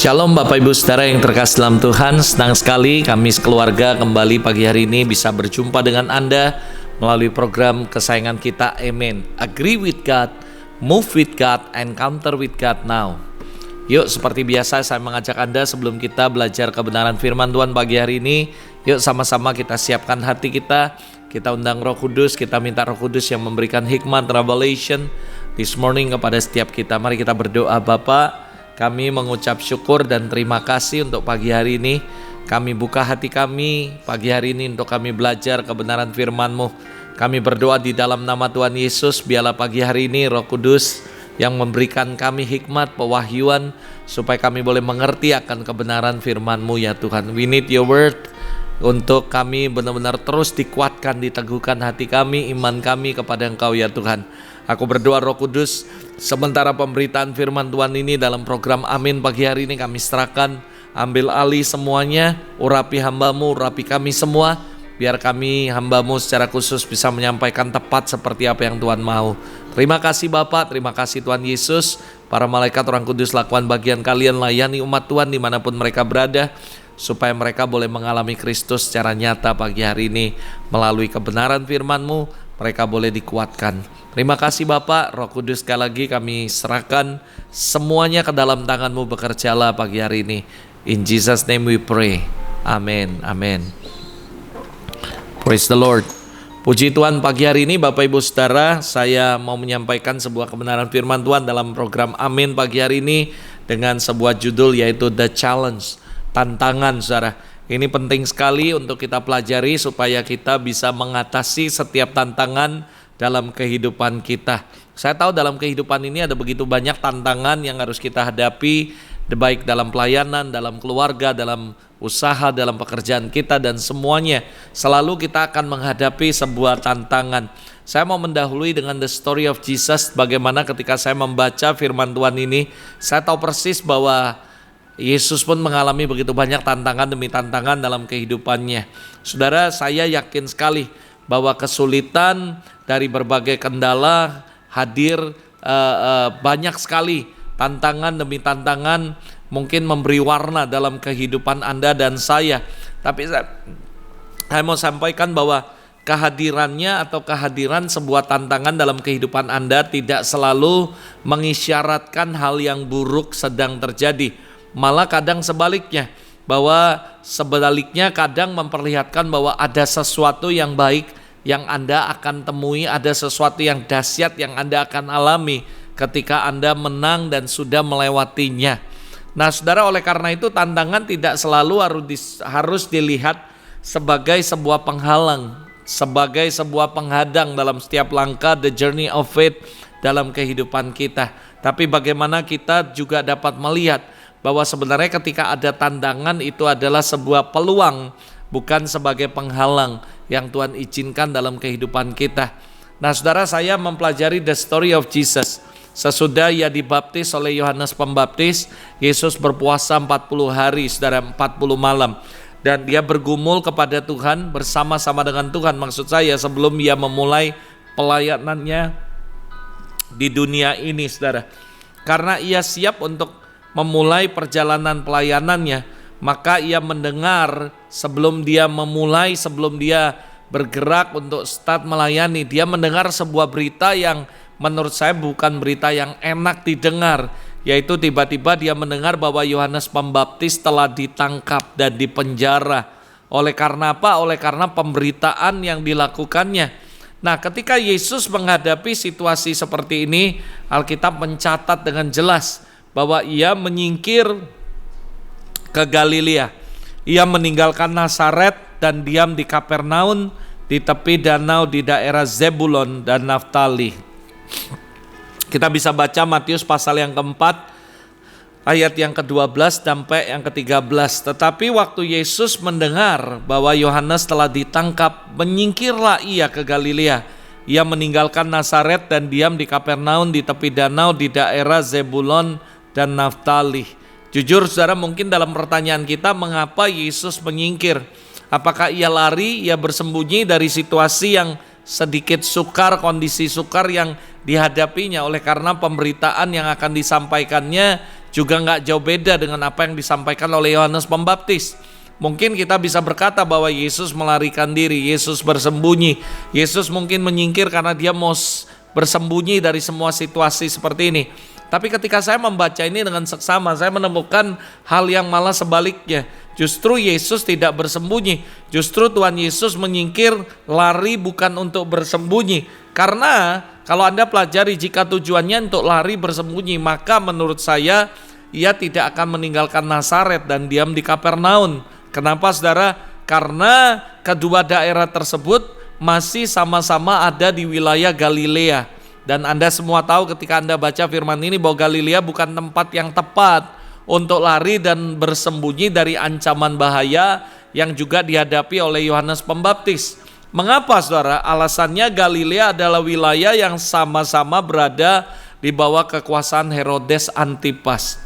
Shalom Bapak Ibu Saudara yang terkasih dalam Tuhan. Senang sekali kami sekeluarga kembali pagi hari ini bisa berjumpa dengan Anda melalui program kesayangan kita, Amen. Agree with God, move with God, encounter with God now. Yuk, seperti biasa saya mengajak Anda sebelum kita belajar kebenaran firman Tuhan pagi hari ini, yuk sama-sama kita siapkan hati kita. Kita undang Roh Kudus, kita minta Roh Kudus yang memberikan hikmat, revelation this morning kepada setiap kita. Mari kita berdoa. Bapa, kami mengucap syukur dan terima kasih untuk pagi hari ini. Kami buka hati kami pagi hari ini untuk kami belajar kebenaran firman-Mu. Kami berdoa di dalam nama Tuhan Yesus, biarlah pagi hari ini Roh Kudus yang memberikan kami hikmat, pewahyuan, supaya kami boleh mengerti akan kebenaran firman-Mu ya Tuhan. We need your word untuk kami benar-benar terus dikuatkan, diteguhkan hati kami, iman kami kepada Engkau ya Tuhan. Aku berdoa Roh Kudus, sementara pemberitaan firman Tuhan ini dalam program Amin pagi hari ini kami serahkan, ambil alih semuanya, urapi hamba-Mu, urapi kami semua, biar kami hamba-Mu secara khusus bisa menyampaikan tepat seperti apa yang Tuhan mau. Terima kasih Bapak, terima kasih Tuhan Yesus. Para malaikat Orang Kudus lakukan bagian kalian, layani umat Tuhan dimanapun mereka berada, supaya mereka boleh mengalami Kristus secara nyata pagi hari ini. Melalui kebenaran firman-Mu, mereka boleh dikuatkan. Terima kasih Bapak, Roh Kudus, sekali lagi kami serahkan semuanya ke dalam tangan-Mu, bekerjalah pagi hari ini. In Jesus name we pray. Amin, amin. Praise the Lord. Puji Tuhan, pagi hari ini Bapak Ibu Saudara, saya mau menyampaikan sebuah kebenaran firman Tuhan dalam program Amin pagi hari ini dengan sebuah judul yaitu The Challenge, tantangan Saudara. Ini penting sekali untuk kita pelajari supaya kita bisa mengatasi setiap tantangan dalam kehidupan kita. Saya tahu dalam kehidupan ini ada begitu banyak tantangan yang harus kita hadapi, baik dalam pelayanan, dalam keluarga, dalam usaha, dalam pekerjaan kita, dan semuanya selalu kita akan menghadapi sebuah tantangan. Saya mau mendahului dengan the story of Jesus. Bagaimana ketika saya membaca firman Tuhan ini, saya tahu persis bahwa Yesus pun mengalami begitu banyak tantangan demi tantangan dalam kehidupannya. Saudara, saya yakin sekali bahwa kesulitan dari berbagai kendala hadir, banyak sekali tantangan demi tantangan mungkin memberi warna dalam kehidupan Anda dan saya. Tapi saya mau sampaikan bahwa kehadirannya atau kehadiran sebuah tantangan dalam kehidupan Anda tidak selalu mengisyaratkan hal yang buruk sedang terjadi. Malah kadang sebaliknya, bahwa sebaliknya kadang memperlihatkan bahwa ada sesuatu yang baik yang Anda akan temui, ada sesuatu yang dahsyat yang Anda akan alami ketika Anda menang dan sudah melewatinya. Nah saudara, oleh karena itu tantangan tidak selalu harus dilihat sebagai sebuah penghalang, sebagai sebuah penghadang dalam setiap langkah the journey of faith dalam kehidupan kita. Tapi bagaimana kita juga dapat melihat bahwa sebenarnya ketika ada tantangan itu adalah sebuah peluang, bukan sebagai penghalang yang Tuhan izinkan dalam kehidupan kita. Nah saudara, saya mempelajari the story of Jesus. Sesudah ia dibaptis oleh Yohanes Pembaptis, Yesus berpuasa 40 hari, saudara, 40 malam. Dan dia bergumul kepada Tuhan, bersama-sama dengan Tuhan. Maksud saya sebelum ia memulai pelayanannya di dunia ini, saudara. Karena ia siap untuk memulai perjalanan pelayanannya, maka ia mendengar sebelum dia memulai, sebelum dia bergerak untuk start melayani, dia mendengar sebuah berita yang menurut saya bukan berita yang enak didengar, yaitu tiba-tiba dia mendengar bahwa Yohanes Pembaptis telah ditangkap dan dipenjara. Oleh karena apa? Oleh karena pemberitaan yang dilakukannya. Nah, ketika Yesus menghadapi situasi seperti ini, Alkitab mencatat dengan jelas bahwa ia menyingkir ke Galilea. Ia meninggalkan Nazaret dan diam di Kapernaum, di tepi danau di daerah Zebulon dan Naftali. Kita bisa baca Matius pasal yang keempat, ayat yang ke-12 sampai yang ke-13. Tetapi waktu Yesus mendengar bahwa Yohanes telah ditangkap, menyingkirlah ia ke Galilea. Ia meninggalkan Nazaret dan diam di Kapernaum, di tepi danau di daerah Zebulon dan Naftali. Jujur saudara, mungkin dalam pertanyaan kita, mengapa Yesus menyingkir? Apakah ia lari, ia bersembunyi dari situasi yang sedikit sukar, kondisi sukar yang dihadapinya? Oleh karena pemberitaan yang akan disampaikannya juga nggak jauh beda dengan apa yang disampaikan oleh Yohanes Pembaptis. Mungkin kita bisa berkata bahwa Yesus melarikan diri, Yesus bersembunyi, Yesus mungkin menyingkir karena dia mau bersembunyi dari semua situasi seperti ini. Tapi ketika saya membaca ini dengan seksama, saya menemukan hal yang malah sebaliknya. Justru Yesus tidak bersembunyi, justru Tuhan Yesus menyingkir, lari bukan untuk bersembunyi. Karena kalau Anda pelajari, jika tujuannya untuk lari bersembunyi, maka menurut saya ia tidak akan meninggalkan Nazaret dan diam di Kapernaum. Kenapa saudara? Karena kedua daerah tersebut masih sama-sama ada di wilayah Galilea. Dan Anda semua tahu ketika Anda baca firman ini bahwa Galilea bukan tempat yang tepat untuk lari dan bersembunyi dari ancaman bahaya yang juga dihadapi oleh Yohanes Pembaptis. Mengapa saudara? Alasannya Galilea adalah wilayah yang sama-sama berada di bawah kekuasaan Herodes Antipas.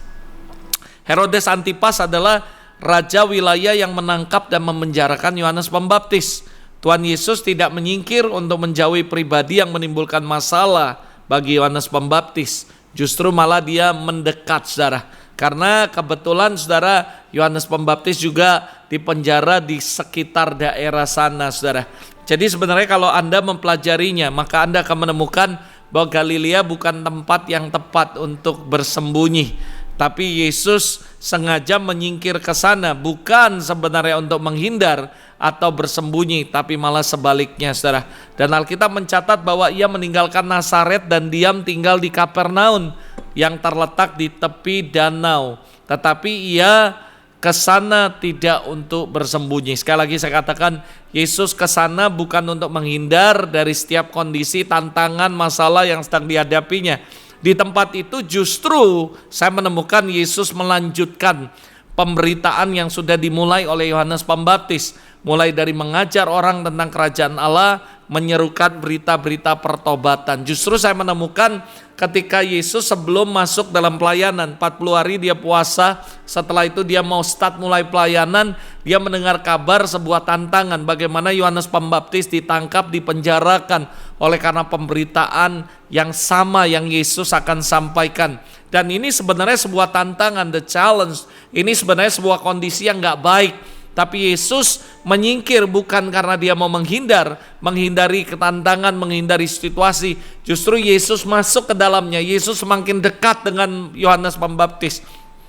Herodes Antipas adalah raja wilayah yang menangkap dan memenjarakan Yohanes Pembaptis. Tuhan Yesus tidak menyingkir untuk menjauhi pribadi yang menimbulkan masalah bagi Yohanes Pembaptis. Justru malah dia mendekat saudara. Karena kebetulan saudara, Yohanes Pembaptis juga dipenjara di sekitar daerah sana saudara. Jadi sebenarnya kalau Anda mempelajarinya, maka Anda akan menemukan bahwa Galilea bukan tempat yang tepat untuk bersembunyi. Tapi Yesus sengaja menyingkir ke sana, bukan sebenarnya untuk menghindar atau bersembunyi, tapi malah sebaliknya saudara. Dan Alkitab mencatat bahwa ia meninggalkan Nazaret dan diam tinggal di Kapernaum yang terletak di tepi danau. Tetapi ia ke sana tidak untuk bersembunyi. Sekali lagi saya katakan, Yesus ke sana bukan untuk menghindar dari setiap kondisi, tantangan, masalah yang sedang dihadapinya. Di tempat itu justru saya menemukan Yesus melanjutkan pemberitaan yang sudah dimulai oleh Yohanes Pembaptis. Mulai dari mengajar orang tentang kerajaan Allah, menyerukan berita-berita pertobatan. Justru saya menemukan ketika Yesus sebelum masuk dalam pelayanan, 40 hari dia puasa, setelah itu dia mau mulai pelayanan, dia mendengar kabar sebuah tantangan bagaimana Yohanes Pembaptis ditangkap, dipenjarakan oleh karena pemberitaan yang sama yang Yesus akan sampaikan. Dan ini sebenarnya sebuah tantangan, the challenge. Ini sebenarnya sebuah kondisi yang gak baik. Tapi Yesus menyingkir bukan karena dia mau menghindari ketantangan, menghindari situasi. Justru Yesus masuk ke dalamnya. Yesus semakin dekat dengan Yohanes Pembaptis.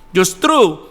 Justru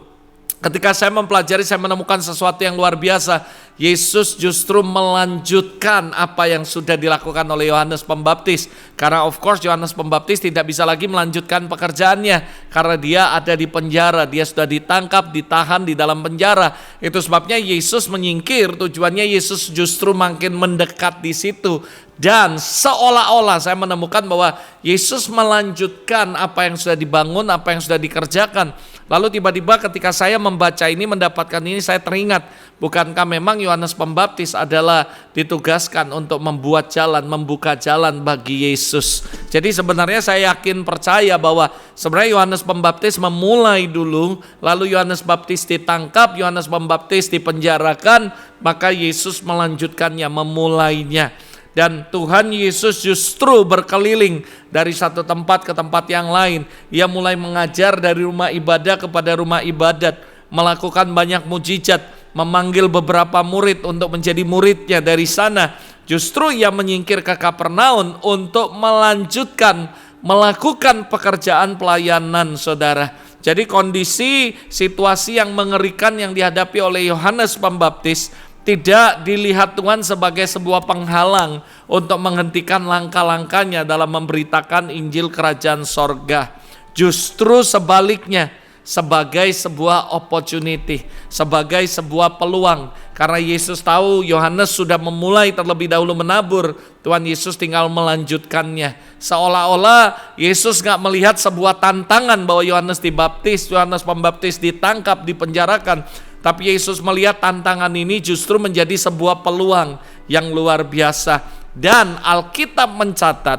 ketika saya mempelajari, saya menemukan sesuatu yang luar biasa. Yesus justru melanjutkan apa yang sudah dilakukan oleh Yohanes Pembaptis. Karena of course Yohanes Pembaptis tidak bisa lagi melanjutkan pekerjaannya. Karena dia ada di penjara, dia sudah ditangkap, ditahan di dalam penjara. Itu sebabnya Yesus menyingkir, tujuannya Yesus justru makin mendekat di situ. Dan seolah-olah saya menemukan bahwa Yesus melanjutkan apa yang sudah dibangun, apa yang sudah dikerjakan. Lalu tiba-tiba ketika saya membaca ini, mendapatkan ini, saya teringat, bukankah memang Yohanes Pembaptis adalah ditugaskan untuk membuat jalan, membuka jalan bagi Yesus. Jadi sebenarnya saya yakin percaya bahwa sebenarnya Yohanes Pembaptis memulai dulu, lalu Yohanes Pembaptis ditangkap, Yohanes Pembaptis dipenjarakan, maka Yesus melanjutkannya, memulainya. Dan Tuhan Yesus justru berkeliling dari satu tempat ke tempat yang lain. Ia mulai mengajar dari rumah ibadah kepada rumah ibadat, melakukan banyak mujizat, memanggil beberapa murid untuk menjadi muridnya dari sana. Justru ia menyingkir ke Kapernaum untuk melakukan pekerjaan pelayanan saudara. Jadi kondisi situasi yang mengerikan yang dihadapi oleh Yohanes Pembaptis tidak dilihat Tuhan sebagai sebuah penghalang untuk menghentikan langkah-langkahnya dalam memberitakan Injil Kerajaan Sorga. Justru sebaliknya, sebagai sebuah opportunity, sebagai sebuah peluang. Karena Yesus tahu Yohanes sudah memulai terlebih dahulu menabur, Tuhan Yesus tinggal melanjutkannya. Seolah-olah Yesus gak melihat sebuah tantangan bahwa Yohanes Pembaptis ditangkap, dipenjarakan. Tapi Yesus melihat tantangan ini justru menjadi sebuah peluang yang luar biasa. Dan Alkitab mencatat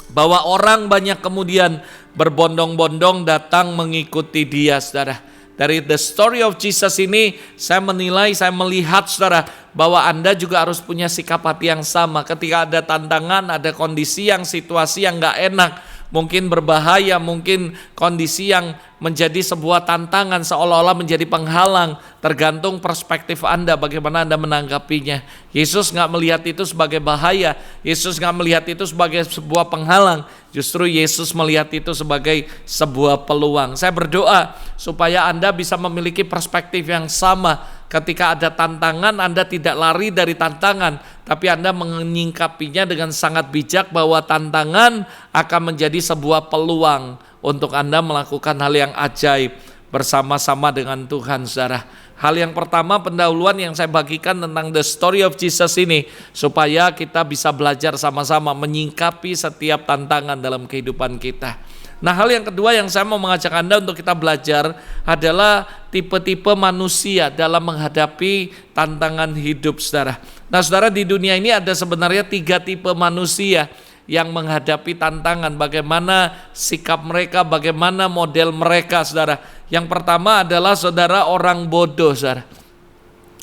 bahwa orang banyak kemudian berbondong-bondong datang mengikuti dia, saudara. Dari the story of Jesus ini saya melihat saudara, bahwa Anda juga harus punya sikap hati yang sama. Ketika ada tantangan, ada kondisi yang situasi yang gak enak, mungkin berbahaya, mungkin kondisi yang menjadi sebuah tantangan, seolah-olah menjadi penghalang. Tergantung perspektif Anda, bagaimana Anda menanggapinya. Yesus nggak melihat itu sebagai bahaya, Yesus nggak melihat itu sebagai sebuah penghalang. Justru Yesus melihat itu sebagai sebuah peluang. Saya berdoa supaya Anda bisa memiliki perspektif yang sama. Ketika ada tantangan, Anda tidak lari dari tantangan, tapi Anda menyingkapinya dengan sangat bijak bahwa tantangan akan menjadi sebuah peluang untuk Anda melakukan hal yang ajaib bersama-sama dengan Tuhan, saudara. Hal yang pertama, pendahuluan yang saya bagikan tentang the story of Jesus ini, supaya kita bisa belajar sama-sama menyingkapi setiap tantangan dalam kehidupan kita. Nah, hal yang kedua yang saya mau mengajak Anda untuk kita belajar adalah tipe-tipe manusia dalam menghadapi tantangan hidup, saudara. Nah, saudara, di dunia ini ada sebenarnya 3 tipe manusia yang menghadapi tantangan. Bagaimana sikap mereka, bagaimana model mereka, saudara. Yang pertama adalah, saudara, orang bodoh, saudara.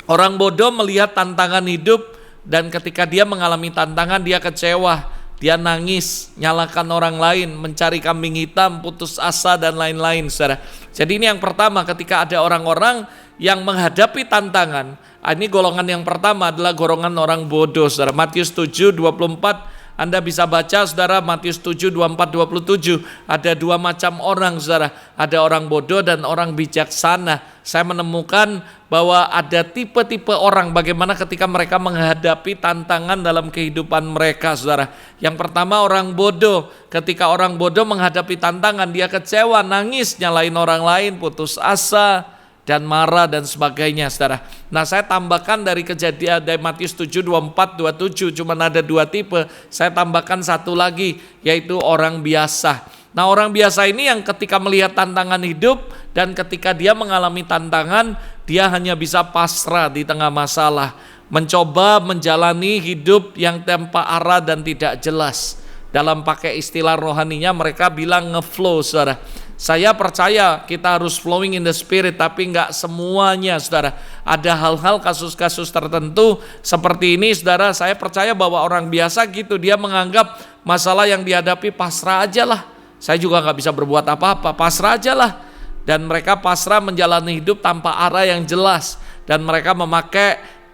Orang bodoh melihat tantangan hidup, dan ketika dia mengalami tantangan, dia kecewa. Dia nangis, nyalakan orang lain, mencari kambing hitam, putus asa, dan lain-lain, saudara. Jadi ini yang pertama, ketika ada orang-orang yang menghadapi tantangan. Ini golongan yang pertama adalah golongan orang bodoh, saudara. Matius 7:24, Anda bisa baca, saudara, Matius 7, 24, 27. Ada 2 macam orang, saudara. Ada orang bodoh dan orang bijaksana. Saya menemukan bahwa ada tipe-tipe orang bagaimana ketika mereka menghadapi tantangan dalam kehidupan mereka, saudara. Yang pertama, orang bodoh. Ketika orang bodoh menghadapi tantangan, dia kecewa, nangis, nyalain orang lain, putus asa, dan marah dan sebagainya, saudara. Nah, saya tambahkan dari kejadian dari Matius 7, 24, 27, cuma ada 2 tipe. Saya tambahkan satu lagi, yaitu orang biasa. Nah, orang biasa ini yang ketika melihat tantangan hidup dan ketika dia mengalami tantangan, dia hanya bisa pasrah di tengah masalah, mencoba menjalani hidup yang tanpa arah dan tidak jelas. Dalam pakai istilah rohaninya mereka bilang ngeflow, saudara. Saya percaya kita harus flowing in the spirit, tapi enggak semuanya, saudara. Ada hal-hal, kasus-kasus tertentu seperti ini, saudara. Saya percaya bahwa orang biasa gitu, dia menganggap masalah yang dihadapi pasrah aja lah. Saya juga enggak bisa berbuat apa-apa, pasrah aja lah. Dan mereka pasrah menjalani hidup tanpa arah yang jelas. Dan mereka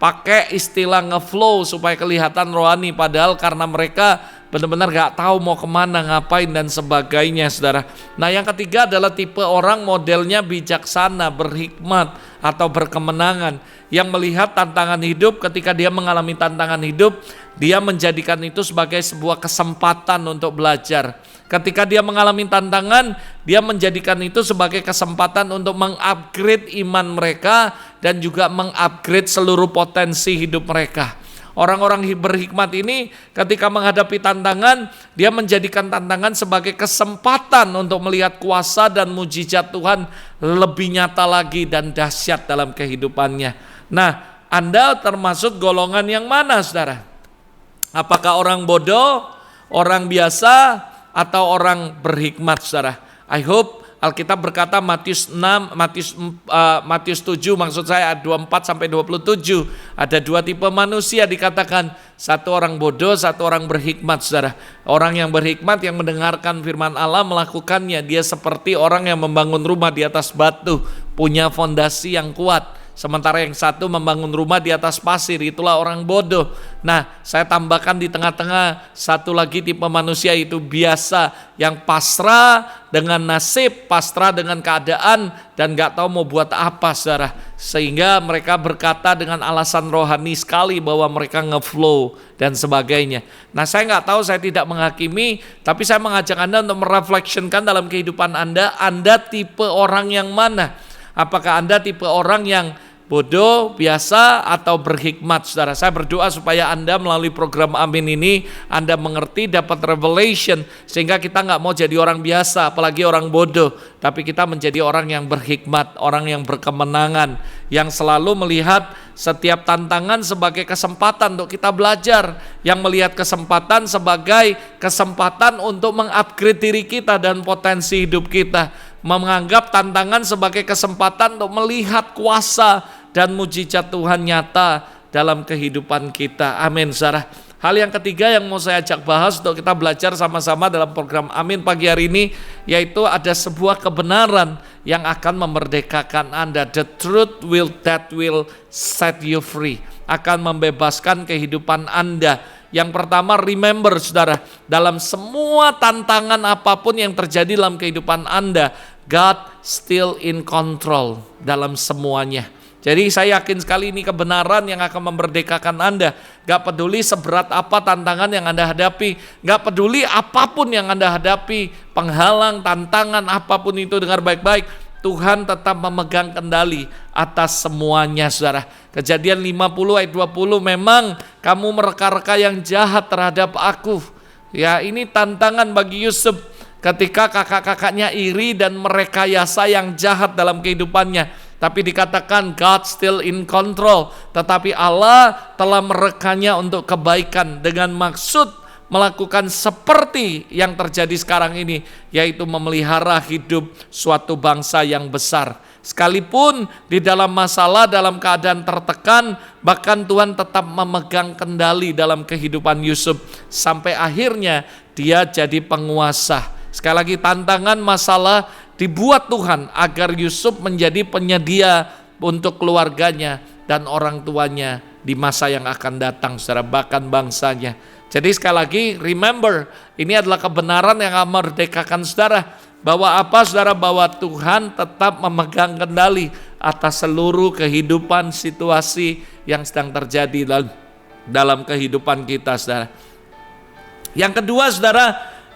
pakai istilah ngeflow supaya kelihatan rohani, padahal karena mereka benar-benar gak tahu mau kemana, ngapain, dan sebagainya, saudara. Nah, yang ketiga adalah tipe orang modelnya bijaksana, berhikmat, atau berkemenangan, yang melihat tantangan hidup. Ketika dia mengalami tantangan hidup, dia menjadikan itu sebagai sebuah kesempatan untuk belajar. Ketika dia mengalami tantangan, dia menjadikan itu sebagai kesempatan untuk mengupgrade iman mereka dan juga mengupgrade seluruh potensi hidup mereka. Orang-orang berhikmat ini ketika menghadapi tantangan, dia menjadikan tantangan sebagai kesempatan untuk melihat kuasa dan mujizat Tuhan lebih nyata lagi dan dahsyat dalam kehidupannya. Nah, Anda termasuk golongan yang mana, saudara? Apakah orang bodoh, orang biasa, atau orang berhikmat, saudara? I hope Alkitab berkata Matius 7, maksud saya 24 sampai 27, ada 2 tipe manusia dikatakan, satu orang bodoh, satu orang berhikmat, saudara. Orang yang berhikmat yang mendengarkan firman Allah melakukannya, dia seperti orang yang membangun rumah di atas batu, punya fondasi yang kuat. Sementara yang satu membangun rumah di atas pasir, itulah orang bodoh. Nah, saya tambahkan di tengah-tengah satu lagi tipe manusia, itu biasa, yang pasrah dengan nasib, pasrah dengan keadaan, dan gak tahu mau buat apa, saudara. Sehingga mereka berkata dengan alasan rohani sekali bahwa mereka ngeflow dan sebagainya. Nah, saya gak tahu, saya tidak menghakimi, tapi saya mengajak Anda untuk mereflectionkan dalam kehidupan Anda tipe orang yang mana? Apakah Anda tipe orang yang bodoh, biasa, atau berhikmat, saudara? Saya berdoa supaya Anda melalui program Amin ini, Anda mengerti, dapat revelation, sehingga kita nggak mau jadi orang biasa, apalagi orang bodoh, tapi kita menjadi orang yang berhikmat, orang yang berkemenangan, yang selalu melihat setiap tantangan sebagai kesempatan untuk kita belajar, yang melihat kesempatan sebagai kesempatan untuk mengupgrade diri kita dan potensi hidup kita, menganggap tantangan sebagai kesempatan untuk melihat kuasa dan mujizat Tuhan nyata dalam kehidupan kita. Amin, saudara. Hal yang ketiga yang mau saya ajak bahas untuk kita belajar sama-sama dalam program Amin pagi hari ini, yaitu ada sebuah kebenaran yang akan memerdekakan Anda. The truth that will set you free, akan membebaskan kehidupan Anda. Yang pertama, remember saudara, dalam semua tantangan apapun yang terjadi dalam kehidupan Anda, God still in control dalam semuanya. Jadi saya yakin sekali ini kebenaran yang akan memerdekakan Anda. Gak peduli seberat apa tantangan yang Anda hadapi, gak peduli apapun yang Anda hadapi, penghalang, tantangan, apapun itu, dengar baik-baik, Tuhan tetap memegang kendali atas semuanya saudara. Kejadian 50 ayat 20, memang kamu mereka-reka yang jahat terhadap aku. Ya, ini tantangan bagi Yusuf ketika kakak-kakaknya iri dan merekayasa yang jahat dalam kehidupannya. Tapi dikatakan God still in control. Tetapi Allah telah merekanya untuk kebaikan dengan maksud melakukan seperti yang terjadi sekarang ini, yaitu memelihara hidup suatu bangsa yang besar. Sekalipun di dalam masalah, dalam keadaan tertekan, bahkan Tuhan tetap memegang kendali dalam kehidupan Yusuf. Sampai akhirnya dia jadi penguasa. Sekali lagi, tantangan, masalah dibuat Tuhan agar Yusuf menjadi penyedia untuk keluarganya dan orang tuanya di masa yang akan datang, saudara, bahkan bangsanya. Jadi sekali lagi, remember, ini adalah kebenaran yang akan memerdekakan saudara. Bahwa apa saudara? Bahwa Tuhan tetap memegang kendali atas seluruh kehidupan, situasi yang sedang terjadi dalam kehidupan kita, saudara. Yang kedua saudara,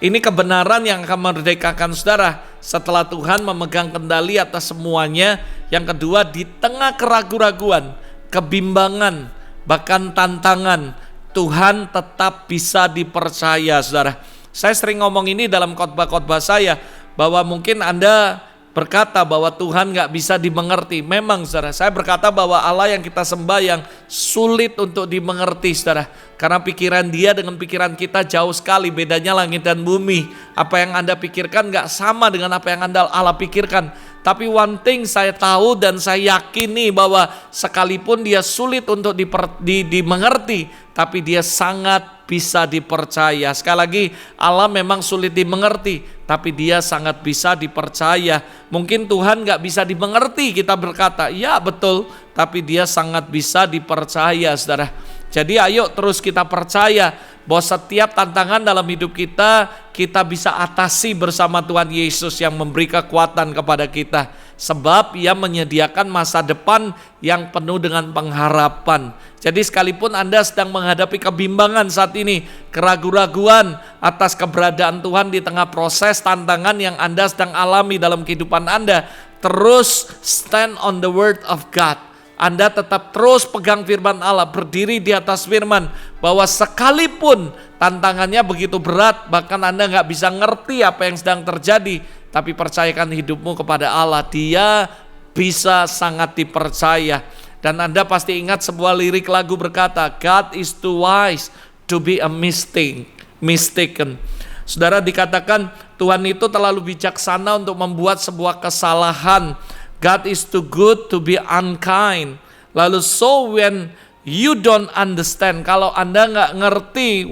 ini kebenaran yang akan memerdekakan saudara setelah Tuhan memegang kendali atas semuanya. Yang kedua, di tengah keraguan-raguan, kebimbangan, bahkan tantangan, Tuhan tetap bisa dipercaya saudara. Saya sering ngomong ini dalam khotbah-khotbah saya, bahwa mungkin Anda berkata bahwa Tuhan gak bisa dimengerti. Memang saudara, saya berkata bahwa Allah yang kita sembah yang sulit untuk dimengerti saudara. Karena pikiran dia dengan pikiran kita jauh sekali, bedanya langit dan bumi. Apa yang Anda pikirkan gak sama dengan apa yang Allah pikirkan. Tapi one thing saya tahu dan saya yakini bahwa sekalipun dia sulit untuk dimengerti, tapi dia sangat bisa dipercaya. Sekali lagi, Allah memang sulit dimengerti, tapi dia sangat bisa dipercaya. Mungkin Tuhan gak bisa dimengerti, kita berkata, ya betul, tapi dia sangat bisa dipercaya saudara. Jadi ayo terus kita percaya bahwa setiap tantangan dalam hidup kita, kita bisa atasi bersama Tuhan Yesus yang memberi kekuatan kepada kita. Sebab Ia menyediakan masa depan yang penuh dengan pengharapan. Jadi sekalipun Anda sedang menghadapi kebimbangan saat ini, keraguan-raguan atas keberadaan Tuhan di tengah proses tantangan yang Anda sedang alami dalam kehidupan Anda, terus stand on the word of God. Anda tetap terus pegang firman Allah, berdiri di atas firman, bahwa sekalipun tantangannya begitu berat, bahkan Anda gak bisa ngerti apa yang sedang terjadi, tapi percayakan hidupmu kepada Allah. Dia bisa sangat dipercaya. Dan Anda pasti ingat sebuah lirik lagu berkata, God is too wise to be a mistaken. Saudara, dikatakan Tuhan itu terlalu bijaksana untuk membuat sebuah kesalahan. God is too good to be unkind. Lalu so when you don't understand, kalau Anda nggak ngerti,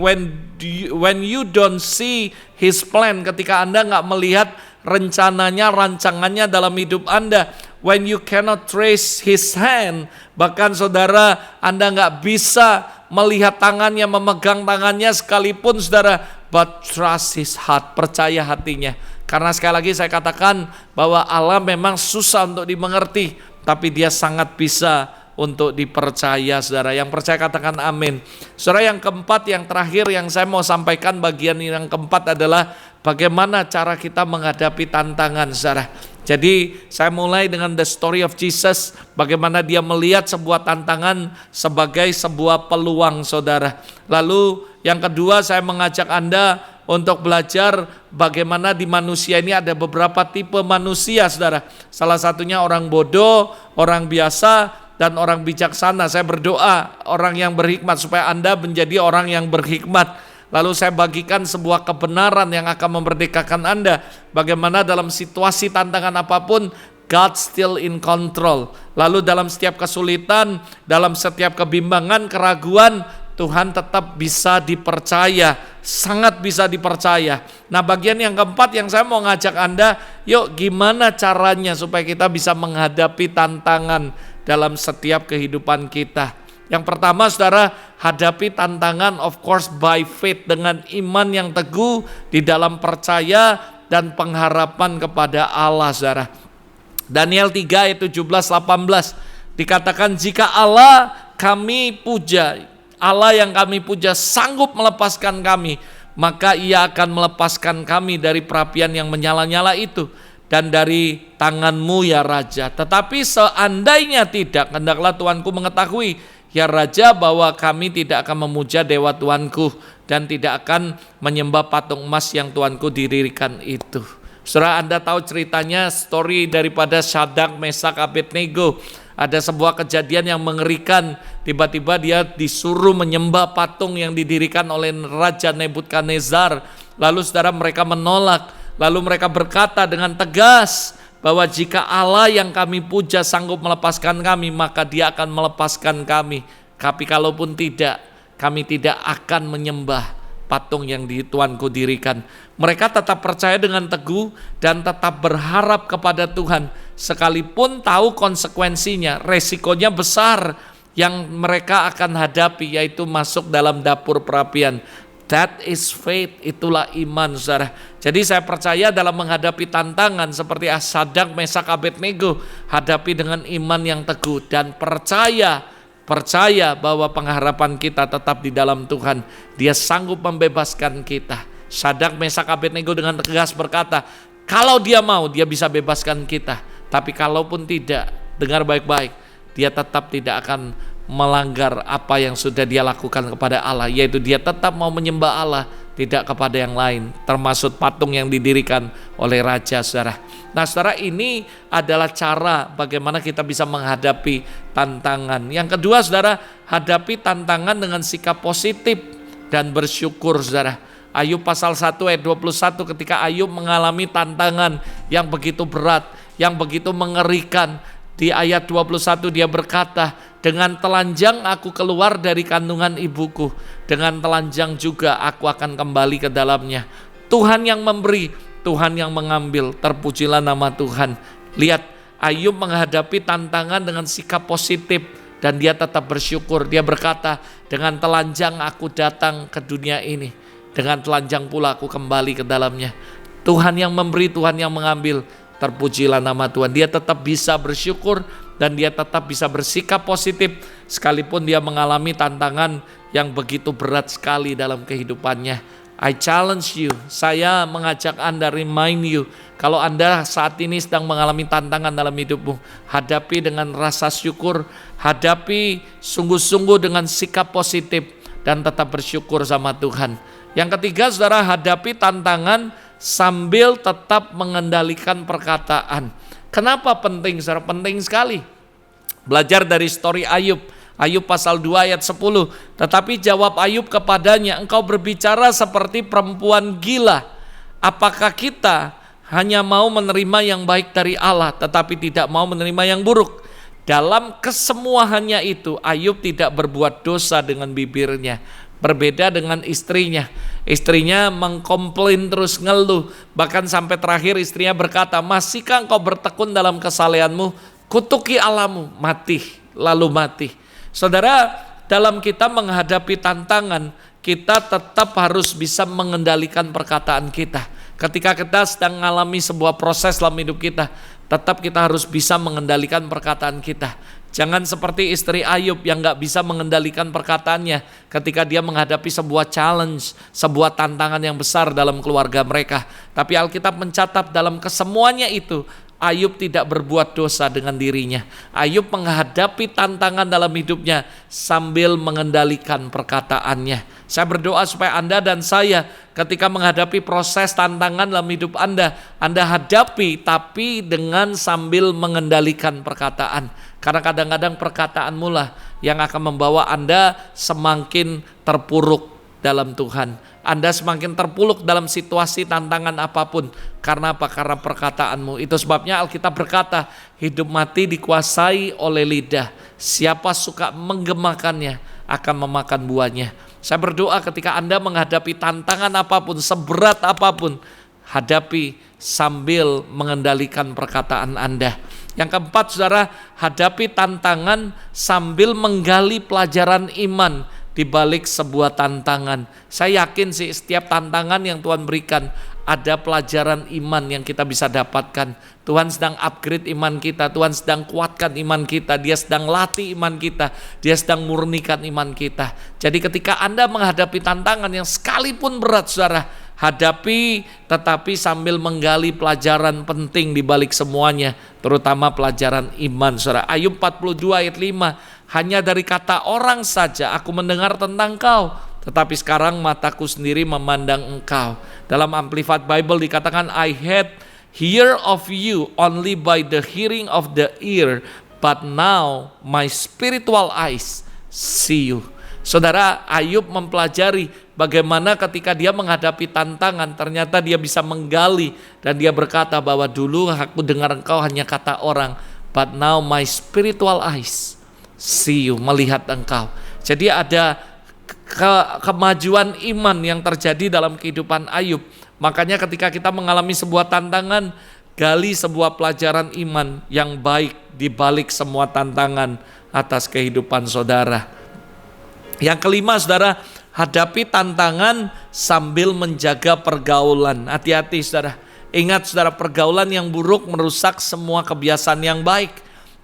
when you don't see His plan, ketika Anda nggak melihat rencananya, rancangannya dalam hidup Anda, when you cannot trace His hand, bahkan saudara Anda nggak bisa melihat tangannya, memegang tangannya sekalipun saudara, but trust His heart, percaya hatinya. Karena sekali lagi saya katakan bahwa Allah memang susah untuk dimengerti, tapi Dia sangat bisa untuk dipercaya saudara. Yang percaya katakan amin. Saudara, yang keempat, yang terakhir yang saya mau sampaikan, bagian yang keempat adalah bagaimana cara kita menghadapi tantangan saudara. Jadi saya mulai dengan the story of Jesus, bagaimana Dia melihat sebuah tantangan sebagai sebuah peluang saudara. Lalu yang kedua, saya mengajak Anda untuk belajar bagaimana di manusia ini ada beberapa tipe manusia saudara. Salah satunya orang bodoh, orang biasa, dan orang bijaksana. Saya berdoa orang yang berhikmat supaya Anda menjadi orang yang berhikmat. Lalu saya bagikan sebuah kebenaran yang akan memerdekakan Anda. Bagaimana dalam situasi tantangan apapun, God still in control. Lalu dalam setiap kesulitan, dalam setiap kebimbangan, keraguan, Tuhan tetap bisa dipercaya, sangat bisa dipercaya. Nah, bagian yang keempat yang saya mau ngajak Anda, yuk gimana caranya supaya kita bisa menghadapi tantangan dalam setiap kehidupan kita. Yang pertama, saudara, hadapi tantangan of course by faith, dengan iman yang teguh di dalam percaya dan pengharapan kepada Allah, saudara. Daniel 3 ayat 17-18 dikatakan, jika Allah kami puja, Allah yang kami puja sanggup melepaskan kami, maka Ia akan melepaskan kami dari perapian yang menyala-nyala itu dan dari tangan-Mu ya Raja. Tetapi seandainya tidak, hendaklah Tuanku mengetahui ya Raja, bahwa kami tidak akan memuja dewa Tuanku dan tidak akan menyembah patung emas yang Tuanku dirikan itu. Saudara, Anda tahu ceritanya, story daripada Syadrak, Mesak, Abednego. Ada sebuah kejadian yang mengerikan. Tiba-tiba dia disuruh menyembah patung yang didirikan oleh Raja Nebukadnezar. Lalu saudara, mereka menolak. Lalu mereka berkata dengan tegas bahwa jika Allah yang kami puja sanggup melepaskan kami, maka Dia akan melepaskan kami. Tapi kalaupun tidak, kami tidak akan menyembah patung yang Tuanku dirikan. Mereka tetap percaya dengan teguh dan tetap berharap kepada Tuhan, sekalipun tahu konsekuensinya, resikonya besar yang mereka akan hadapi, yaitu masuk dalam dapur perapian. That is faith, itulah iman, saudara. Jadi saya percaya dalam menghadapi tantangan seperti Syadrak, Mesak, Abednego, hadapi dengan iman yang teguh dan percaya bahwa pengharapan kita tetap di dalam Tuhan. Dia sanggup membebaskan kita. Syadrak, Mesak, Abednego dengan tegas berkata, kalau Dia mau, Dia bisa bebaskan kita. Tapi kalaupun tidak, dengar baik-baik, Dia tetap tidak akan melanggar apa yang sudah Dia lakukan kepada Allah, yaitu Dia tetap mau menyembah Allah, tidak kepada yang lain, termasuk patung yang didirikan oleh raja, saudara. Nah, saudara, ini adalah cara bagaimana kita bisa menghadapi tantangan. Yang kedua, saudara, hadapi tantangan dengan sikap positif dan bersyukur, saudara. Ayub pasal 1 ayat 21, ketika Ayub mengalami tantangan yang begitu berat, yang begitu mengerikan. Di ayat 21 dia berkata, dengan telanjang aku keluar dari kandungan ibuku, dengan telanjang juga aku akan kembali ke dalamnya. Tuhan yang memberi, Tuhan yang mengambil, terpujilah nama Tuhan. Lihat, Ayub menghadapi tantangan dengan sikap positif dan dia tetap bersyukur. Dia berkata, dengan telanjang aku datang ke dunia ini, dengan telanjang pula aku kembali ke dalamnya. Tuhan yang memberi, Tuhan yang mengambil, terpujilah nama Tuhan. Dia tetap bisa bersyukur dan dia tetap bisa bersikap positif sekalipun dia mengalami tantangan yang begitu berat sekali dalam kehidupannya. I challenge you, saya mengajak Anda, remind you, kalau Anda saat ini sedang mengalami tantangan dalam hidupmu, hadapi dengan rasa syukur, hadapi sungguh-sungguh dengan sikap positif dan tetap bersyukur sama Tuhan. Yang ketiga, saudara, hadapi tantangan sambil tetap mengendalikan perkataan. Kenapa penting, saudara? Penting sekali. Belajar dari story Ayub. Ayub pasal 2 ayat 10. Tetapi jawab Ayub kepadanya, engkau berbicara seperti perempuan gila. Apakah kita hanya mau menerima yang baik dari Allah, tetapi tidak mau menerima yang buruk? Dalam kesemuaannya itu, Ayub tidak berbuat dosa dengan bibirnya. Berbeda dengan istrinya. Istrinya mengkomplain terus, ngeluh. Bahkan sampai terakhir istrinya berkata, masihkah engkau bertekun dalam kesalehanmu? Kutuki Allahmu, mati, lalu mati. Saudara, dalam kita menghadapi tantangan, kita tetap harus bisa mengendalikan perkataan kita. Ketika kita sedang mengalami sebuah proses dalam hidup kita, tetap kita harus bisa mengendalikan perkataan kita. Jangan seperti istri Ayub yang gak bisa mengendalikan perkataannya ketika dia menghadapi sebuah challenge, sebuah tantangan yang besar dalam keluarga mereka. Tapi Alkitab mencatat dalam kesemuanya itu, Ayub tidak berbuat dosa dengan dirinya. Ayub menghadapi tantangan dalam hidupnya sambil mengendalikan perkataannya. Saya berdoa supaya Anda dan saya ketika menghadapi proses tantangan dalam hidup Anda hadapi tapi dengan sambil mengendalikan perkataan. Karena kadang-kadang perkataanmu lah yang akan membawa Anda semakin terpuruk dalam Tuhan. Anda semakin terpuruk dalam situasi tantangan apapun. Karena apa? Karena perkataanmu. Itu sebabnya Alkitab berkata, hidup mati dikuasai oleh lidah. Siapa suka menggemakannya akan memakan buahnya. Saya berdoa ketika Anda menghadapi tantangan apapun, seberat apapun, hadapi sambil mengendalikan perkataan Anda. Yang keempat, saudara, hadapi tantangan sambil menggali pelajaran iman di balik sebuah tantangan. Saya yakin sih setiap tantangan yang Tuhan berikan ada pelajaran iman yang kita bisa dapatkan. Tuhan sedang upgrade iman kita, Tuhan sedang kuatkan iman kita, Dia sedang latih iman kita, Dia sedang murnikan iman kita. Jadi ketika Anda menghadapi tantangan yang sekalipun berat, saudara, hadapi tetapi sambil menggali pelajaran penting di balik semuanya, terutama pelajaran iman, saudara. Ayub 42 ayat 5, hanya dari kata orang saja aku mendengar tentang Kau, tetapi sekarang mataku sendiri memandang Engkau. Dalam Amplified Bible dikatakan, I had hear of you only by the hearing of the ear, but now my spiritual eyes see you. Saudara, Ayub mempelajari bagaimana ketika dia menghadapi tantangan, ternyata dia bisa menggali, dan dia berkata bahwa dulu aku dengar Engkau hanya kata orang, but now my spiritual eyes see you, melihat Engkau. Jadi ada kemajuan iman yang terjadi dalam kehidupan Ayub. Makanya ketika kita mengalami sebuah tantangan, gali sebuah pelajaran iman yang baik di balik semua tantangan atas kehidupan saudara. Yang kelima, saudara, hadapi tantangan sambil menjaga pergaulan. Hati-hati, saudara. Ingat, saudara, pergaulan yang buruk merusak semua kebiasaan yang baik.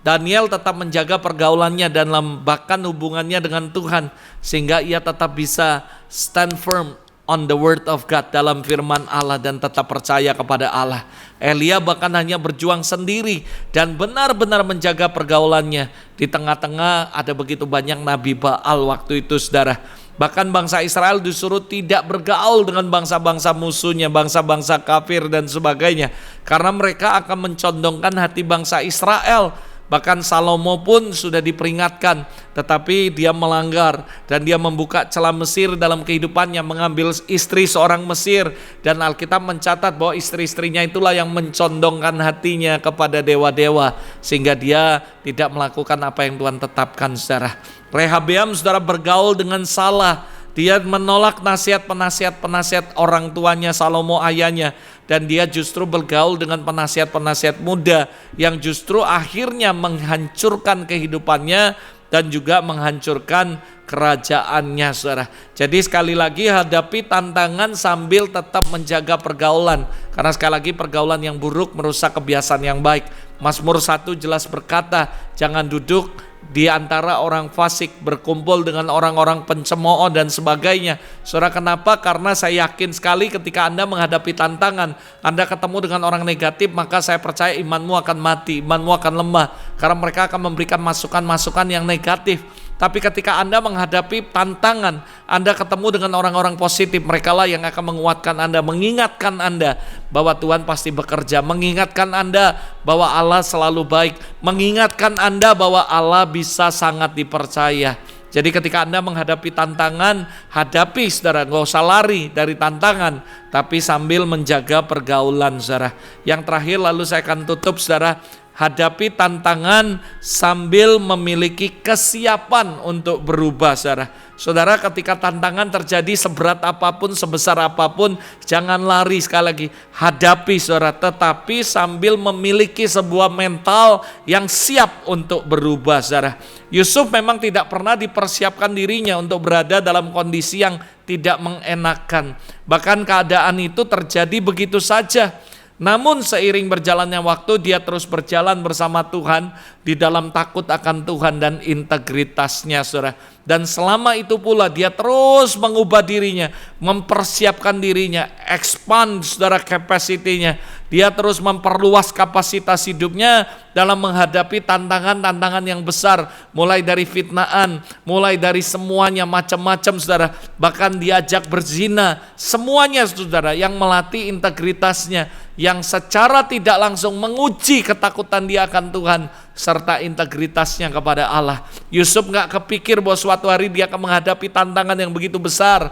Daniel tetap menjaga pergaulannya dan bahkan hubungannya dengan Tuhan, sehingga ia tetap bisa stand firm on the word of God, dalam firman Allah, dan tetap percaya kepada Allah. Elia bahkan hanya berjuang sendiri dan benar-benar menjaga pergaulannya. Di tengah-tengah ada begitu banyak nabi Baal waktu itu, saudara. Bahkan bangsa Israel disuruh tidak bergaul dengan bangsa-bangsa musuhnya, bangsa-bangsa kafir dan sebagainya, karena mereka akan mencondongkan hati bangsa Israel. Bahkan Salomo pun sudah diperingatkan, tetapi dia melanggar dan dia membuka celah Mesir dalam kehidupannya, mengambil istri seorang Mesir, dan Alkitab mencatat bahwa istri-istrinya itulah yang mencondongkan hatinya kepada dewa-dewa, sehingga dia tidak melakukan apa yang Tuhan tetapkan, saudara. Rehabeam, saudara, bergaul dengan salah. Dia menolak penasihat-penasihat orang tuanya, Salomo ayahnya, dan dia justru bergaul dengan penasihat-penasihat muda yang justru akhirnya menghancurkan kehidupannya dan juga menghancurkan kerajaannya, saudara. Jadi sekali lagi, hadapi tantangan sambil tetap menjaga pergaulan, karena sekali lagi pergaulan yang buruk merusak kebiasaan yang baik. Mazmur 1 jelas berkata, jangan duduk di antara orang fasik, berkumpul dengan orang-orang pencemooh dan sebagainya. Saudara, kenapa? Karena saya yakin sekali ketika Anda menghadapi tantangan, Anda ketemu dengan orang negatif, maka saya percaya imanmu akan mati, imanmu akan lemah, karena mereka akan memberikan masukan-masukan yang negatif. Tapi ketika Anda menghadapi tantangan, Anda ketemu dengan orang-orang positif, merekalah yang akan menguatkan Anda, mengingatkan Anda bahwa Tuhan pasti bekerja, mengingatkan Anda bahwa Allah selalu baik, mengingatkan Anda bahwa Allah bisa sangat dipercaya. Jadi ketika Anda menghadapi tantangan, hadapi, saudara, gak usah lari dari tantangan, tapi sambil menjaga pergaulan, saudara. Yang terakhir, lalu saya akan tutup, saudara. Hadapi tantangan sambil memiliki kesiapan untuk berubah, saudara. Saudara, ketika tantangan terjadi seberat apapun, sebesar apapun, jangan lari. Sekali lagi, hadapi, saudara, tetapi sambil memiliki sebuah mental yang siap untuk berubah, saudara. Yusuf memang tidak pernah dipersiapkan dirinya untuk berada dalam kondisi yang tidak mengenakan. Bahkan keadaan itu terjadi begitu saja. Namun seiring berjalannya waktu, dia terus berjalan bersama Tuhan di dalam takut akan Tuhan dan integritasnya, saudara. Dan selama itu pula dia terus mengubah dirinya, mempersiapkan dirinya, expand, saudara, capacity-nya. Dia terus memperluas kapasitas hidupnya dalam menghadapi tantangan-tantangan yang besar, mulai dari fitnaan, mulai dari semuanya macam-macam, saudara. Bahkan diajak berzina, semuanya, saudara, yang melatih integritasnya, yang secara tidak langsung menguji ketakutan dia akan Tuhan serta integritasnya kepada Allah. Yusuf gak kepikir bahwa suatu hari dia akan menghadapi tantangan yang begitu besar,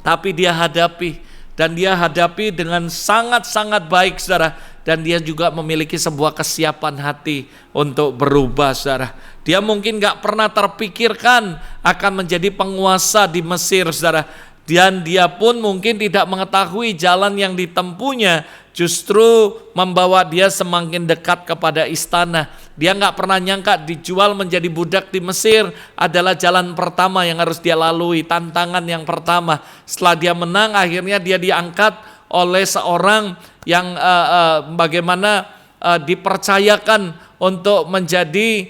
tapi dia hadapi. Dan dia hadapi dengan sangat-sangat baik, saudara. dan dia juga memiliki sebuah kesiapan hati untuk berubah, saudara. Dia mungkin gak pernah terpikirkan akan menjadi penguasa di Mesir, saudara. Dan dia pun mungkin tidak mengetahui jalan yang ditempuhnya justru membawa dia semakin dekat kepada istana. Dia gak pernah nyangka dijual menjadi budak di Mesir adalah jalan pertama yang harus dia lalui, tantangan yang pertama. Setelah dia menang, akhirnya dia diangkat oleh seorang yang bagaimana dipercayakan untuk menjadi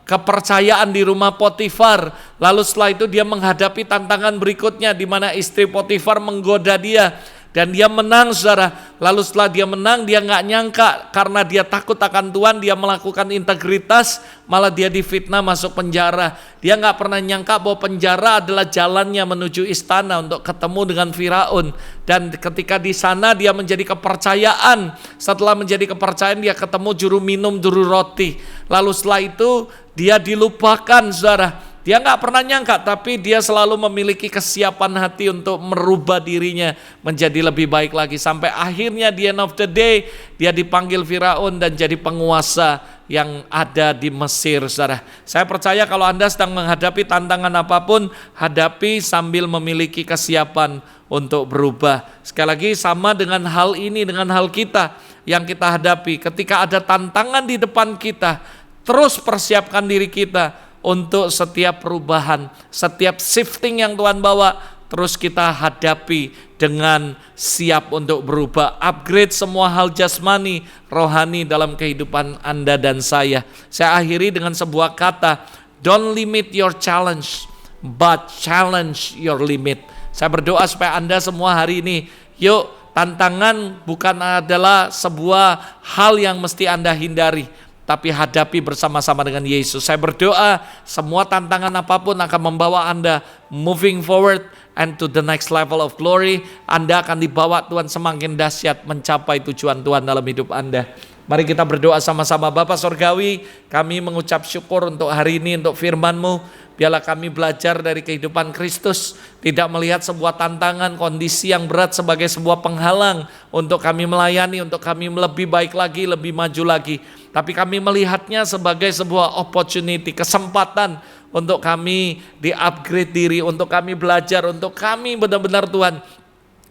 kepercayaan di rumah Potifar. Lalu setelah itu dia menghadapi tantangan berikutnya di mana istri Potifar menggoda dia. Dan dia menang, saudara. Lalu setelah dia menang, dia gak nyangka karena dia takut akan Tuhan, dia melakukan integritas, malah dia difitnah masuk penjara. Dia gak pernah nyangka bahwa penjara adalah jalannya menuju istana untuk ketemu dengan Firaun. Dan ketika di sana dia menjadi kepercayaan. Setelah menjadi kepercayaan, dia ketemu juru minum, juru roti. Lalu setelah itu dia dilupakan, saudara. Dia gak pernah nyangka, tapi dia selalu memiliki kesiapan hati untuk merubah dirinya menjadi lebih baik lagi. Sampai akhirnya di end of the day, dia dipanggil Firaun dan jadi penguasa yang ada di Mesir, saudara. Saya percaya kalau Anda sedang menghadapi tantangan apapun, hadapi sambil memiliki kesiapan untuk berubah. Sekali lagi sama dengan hal ini, dengan hal kita yang kita hadapi. Ketika ada tantangan di depan kita, terus persiapkan diri kita untuk setiap perubahan, setiap shifting yang Tuhan bawa, terus kita hadapi dengan siap untuk berubah. Upgrade semua hal jasmani, rohani dalam kehidupan Anda dan saya. Saya akhiri dengan sebuah kata, don't limit your challenge, but challenge your limit. Saya berdoa supaya Anda semua hari ini, yuk, tantangan bukan adalah sebuah hal yang mesti Anda hindari, tapi hadapi bersama-sama dengan Yesus. Saya berdoa semua tantangan apapun akan membawa Anda moving forward and to the next level of glory. Anda akan dibawa Tuhan semakin dahsyat mencapai tujuan Tuhan dalam hidup Anda. Mari kita berdoa sama-sama. Bapa Sorgawi, kami mengucap syukur untuk hari ini, untuk firman-Mu. Biarlah kami belajar dari kehidupan Kristus, tidak melihat sebuah tantangan, kondisi yang berat sebagai sebuah penghalang untuk kami melayani, untuk kami lebih baik lagi, lebih maju lagi. Tapi kami melihatnya sebagai sebuah opportunity, kesempatan untuk kami di-upgrade diri, untuk kami belajar, untuk kami benar-benar Tuhan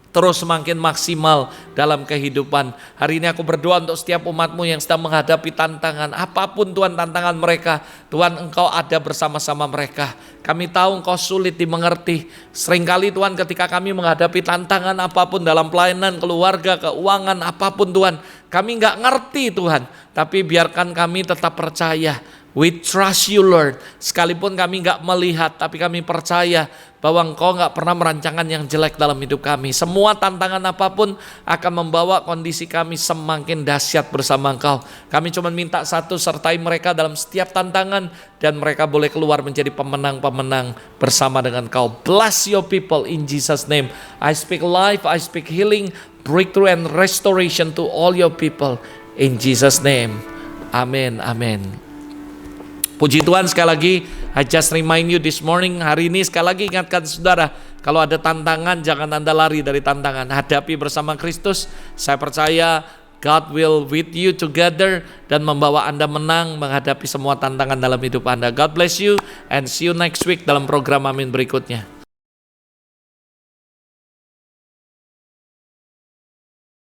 terus semakin maksimal dalam kehidupan. Hari ini aku berdoa untuk setiap umat-Mu yang sedang menghadapi tantangan. Apapun Tuhan tantangan mereka, Tuhan Engkau ada bersama-sama mereka. Kami tahu Engkau sulit dimengerti. Seringkali Tuhan ketika kami menghadapi tantangan apapun dalam pelayanan, keluarga, keuangan, apapun Tuhan, kami gak ngerti Tuhan. Tapi biarkan kami tetap percaya. We trust you Lord. Sekalipun kami gak melihat, tapi kami percaya bahwa Engkau gak pernah merancangkan yang jelek dalam hidup kami. Semua tantangan apapun akan membawa kondisi kami semakin dahsyat bersama Engkau. Kami cuma minta satu, sertai mereka dalam setiap tantangan, dan mereka boleh keluar menjadi pemenang-pemenang bersama dengan Engkau. Bless your people in Jesus name. I speak life, I speak healing, breakthrough and restoration to all your people in Jesus name. Amin, amin. Puji Tuhan, sekali lagi, I just remind you this morning, hari ini sekali lagi ingatkan saudara, kalau ada tantangan jangan Anda lari dari tantangan, hadapi bersama Kristus. Saya percaya God will with you together dan membawa Anda menang menghadapi semua tantangan dalam hidup Anda. God bless you and see you next week dalam program Amin berikutnya.